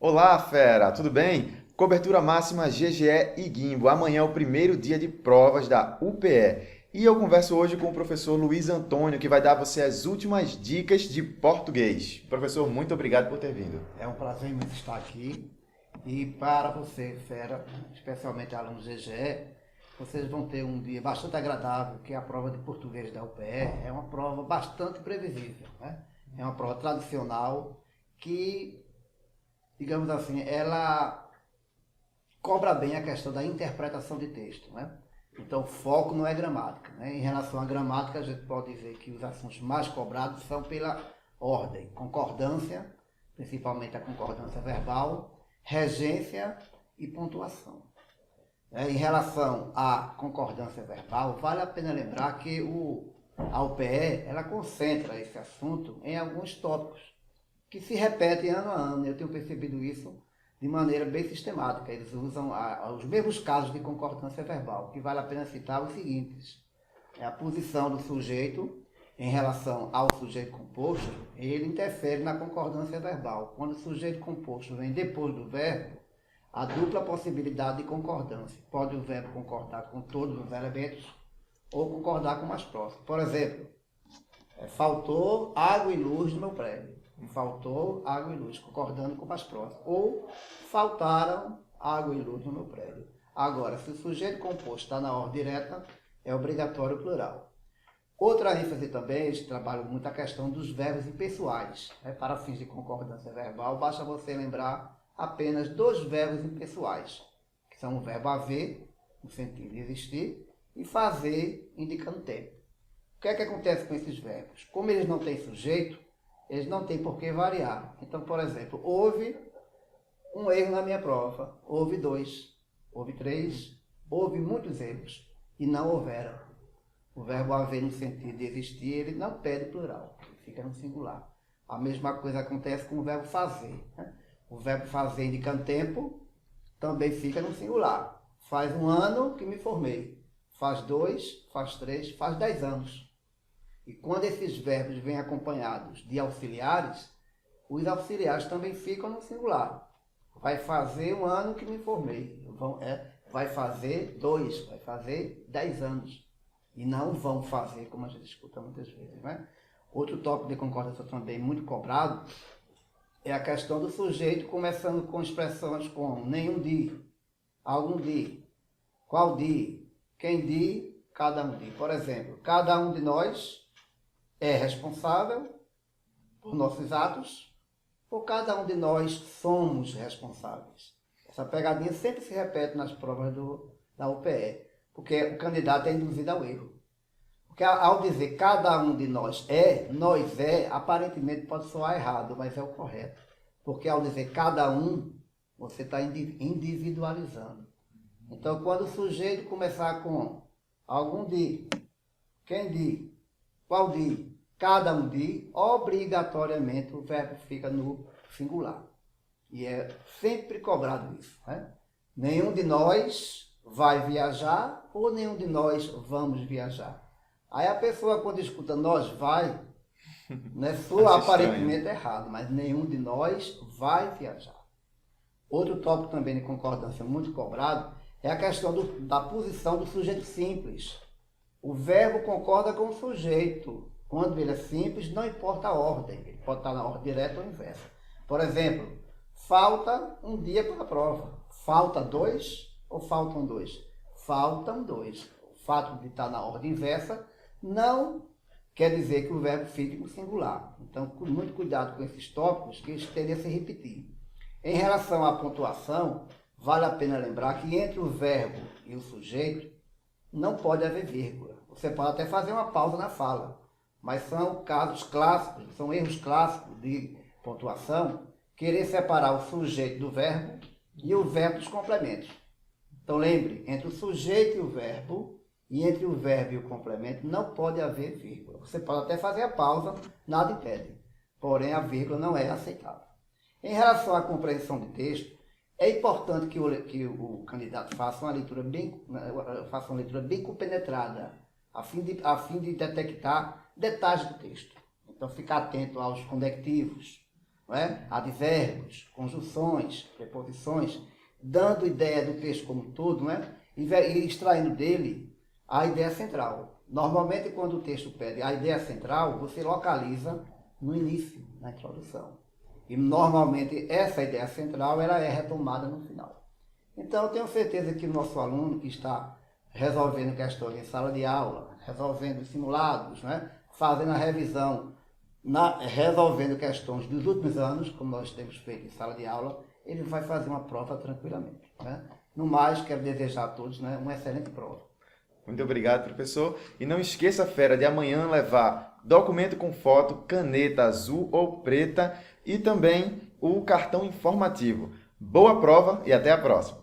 Olá, fera, tudo bem? Cobertura máxima GGE e Guimbo. Amanhã é o primeiro dia de provas da UPE. E eu converso hoje com o professor Luiz Antônio, que vai dar a você as últimas dicas de português. Professor, muito obrigado por ter vindo. É um prazer imenso estar aqui. E para você, fera, especialmente alunos GGE, vocês vão ter um dia bastante agradável, que é a prova de português da UPE. É uma prova bastante previsível, né? É uma prova tradicional que, digamos assim, ela cobra bem a questão da interpretação de texto, né? Então, o foco não é gramática, né? Em relação à gramática, a gente pode dizer que os assuntos mais cobrados são pela ordem, concordância, principalmente a concordância verbal, regência e pontuação. Em relação à concordância verbal, vale a pena lembrar que a UPE ela concentra esse assunto em alguns tópicos que se repetem ano a ano. Eu tenho percebido isso de maneira bem sistemática. Eles usam os mesmos casos de concordância verbal, que vale a pena citar os seguintes. É a posição do sujeito em relação ao sujeito composto, ele interfere na concordância verbal. Quando o sujeito composto vem depois do verbo, a dupla possibilidade de concordância. Pode o verbo concordar com todos os elementos ou concordar com o mais próximo. Por exemplo, faltou água e luz no meu prédio. Faltou água e luz, concordando com o mais próximo. Ou faltaram água e luz no meu prédio. Agora, se o sujeito composto está na ordem direta, é obrigatório o plural. Outra ênfase também, eles trabalham muito a questão dos verbos impessoais. Para fins de concordância verbal, basta você lembrar apenas dois verbos impessoais, que são o verbo haver, no sentido de existir, e fazer, indicando tempo. O que é que acontece com esses verbos? Como eles não têm sujeito, eles não têm por que variar. Então, por exemplo, houve um erro na minha prova, houve dois, houve três, houve muitos erros, e não houveram. O verbo haver no sentido de existir, ele não pede plural, ele fica no singular. A mesma coisa acontece com o verbo fazer. O verbo fazer indicando tempo também fica no singular. Faz um ano que me formei. Faz 2, faz 3, faz 10 anos. E quando esses verbos vêm acompanhados de auxiliares, os auxiliares também ficam no singular. Vai fazer um ano que me formei. Vai fazer 2, vai fazer 10 anos. E não vão fazer, como a gente escuta muitas vezes, né? Outro tópico de concordância também muito cobrado é a questão do sujeito começando com expressões como nenhum de, algum de, qual de, quem de, cada um de. Por exemplo, cada um de nós é responsável por nossos atos, ou cada um de nós somos responsáveis. Essa pegadinha sempre se repete nas provas da UPE. Porque o candidato é induzido ao erro. Porque ao dizer cada um de nós é, aparentemente pode soar errado, mas é o correto. Porque ao dizer cada um, você está individualizando. Então, quando o sujeito começar com algum de, quem de, qual de, cada um de, obrigatoriamente o verbo fica no singular. E é sempre cobrado isso, né? Nenhum de nós vai viajar ou nenhum de nós vamos viajar. Aí a pessoa, quando escuta nós vai, né, soa aparentemente errado, mas nenhum de nós vai viajar. Outro tópico também de concordância muito cobrado é a questão da posição do sujeito simples. O verbo concorda com o sujeito. Quando ele é simples, não importa a ordem. Ele pode estar na ordem direta ou inversa. Por exemplo, falta um dia para a prova. Falta 2 ou faltam 2? Faltam 2. O fato de estar na ordem inversa não quer dizer que o verbo fique no singular. Então, muito cuidado com esses tópicos, que eles tendem a se repetir. Em relação à pontuação, vale a pena lembrar que entre o verbo e o sujeito não pode haver vírgula. Você pode até fazer uma pausa na fala, mas são casos clássicos, são erros clássicos de pontuação, querer separar o sujeito do verbo e o verbo dos complementos. Então lembre, entre o sujeito e o verbo, e entre o verbo e o complemento, não pode haver vírgula. Você pode até fazer a pausa, nada impede. Porém, a vírgula não é aceitável. Em relação à compreensão de texto, é importante que o candidato faça uma leitura bem compenetrada, a fim de detectar detalhes do texto. Então, ficar atento aos conectivos. não é? Advérbios, conjunções, preposições, dando ideia do texto como um todo, não é? E extraindo dele a ideia central. Normalmente, quando o texto pede a ideia central, você localiza no início, na introdução. E, normalmente, essa ideia central ela é retomada no final. Então, eu tenho certeza que o nosso aluno que está resolvendo questões em sala de aula, resolvendo simulados, né? Fazendo a revisão, resolvendo questões dos últimos anos, como nós temos feito em sala de aula, ele vai fazer uma prova tranquilamente. Né? No mais, quero desejar a todos, né, uma excelente prova. Muito obrigado, professor. E não esqueça, fera, de amanhã levar documento com foto, caneta azul ou preta e também o cartão informativo. Boa prova e até a próxima!